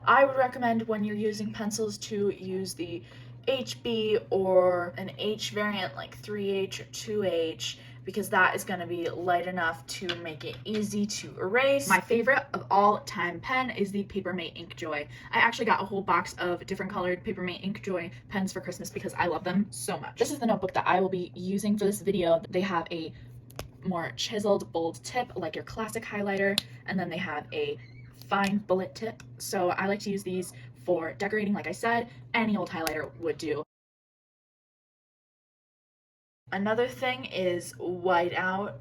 I would recommend when you're using pencils to use the HB or an H variant like 3H or 2H, because that is going to be light enough to make it easy to erase. My favorite of all time pen is the Papermate Inkjoy. I actually got a whole box of different colored Papermate Inkjoy pens for Christmas because I love them so much. This is the notebook that I will be using for this video. They have a more chiseled bold tip like your classic highlighter, and then they have a fine bullet tip. So I like to use these for decorating. Like I said, any old highlighter would do. Another thing is whiteout.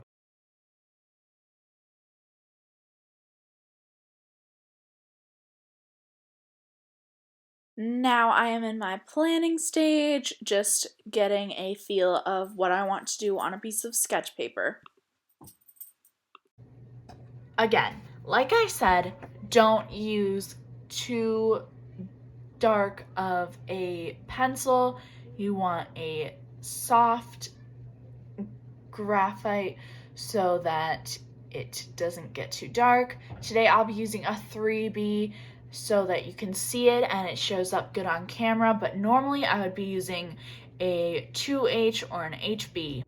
Now I am in my planning stage, just getting a feel of what I want to do on a piece of sketch paper. Again, like I said, don't use too dark of a pencil. You want a soft graphite so that it doesn't get too dark. Today I'll be using a 3B so that you can see it and it shows up good on camera, but normally I would be using a 2H or an HB.